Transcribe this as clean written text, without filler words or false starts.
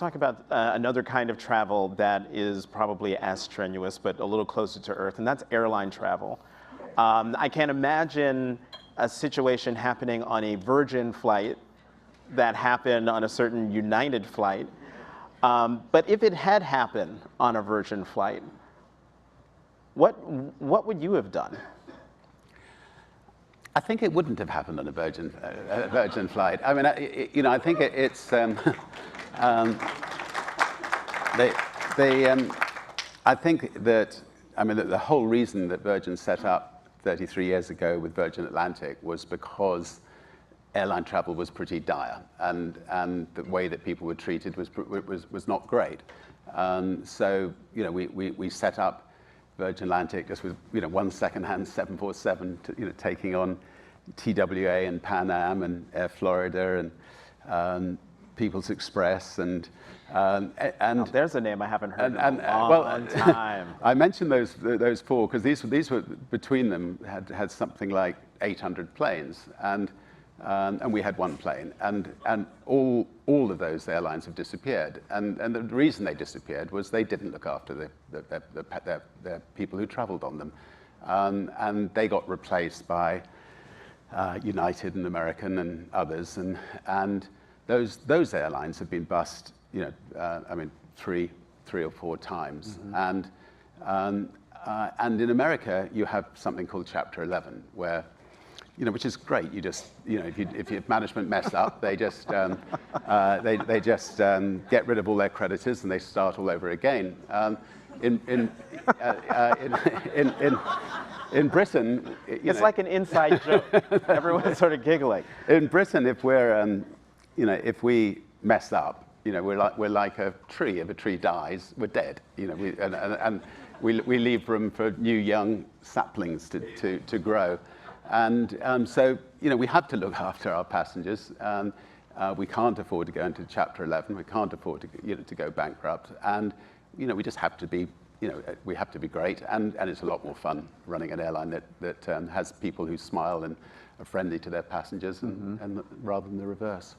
talk about another kind of travel that is probably as strenuous, but a little closer to earth, and that's airline travel. I can't imagine a situation happening on a Virgin flight that happened on a certain United flight. But if it had happened on a Virgin flight, what would you have done? I think it wouldn't have happened on a Virgin flight. I mean, I think I think that, the whole reason that Virgin set up 33 years ago with Virgin Atlantic was because airline travel was pretty dire, and the way that people were treated was not great. So we set up Virgin Atlantic just with one second-hand 747, taking on TWA and Pan Am and Air Florida and People's Express and oh, there's a name I haven't heard in a long time. I mentioned those four because these were between them had something like 800 planes, and we had one plane, and all of those airlines have disappeared, and the reason they disappeared was they didn't look after the people who traveled on them, and they got replaced by United and American and others, and those airlines have been bust, three or four times, mm-hmm. And in America you have something called Chapter 11, where which is great. You just, if management mess up, they just they just get rid of all their creditors and they start all over again. In Britain, it's like an inside joke. Everyone's sort of giggling. In Britain, if we're, if we mess up, we're like a tree. If a tree dies, we're dead. And we leave room for new young saplings to grow. And so, we have to look after our passengers. We can't afford to go into Chapter 11. We can't afford to go bankrupt. And, we just have to be, we have to be great. And it's a lot more fun running an airline that has people who smile and are friendly to their passengers, and rather than the reverse.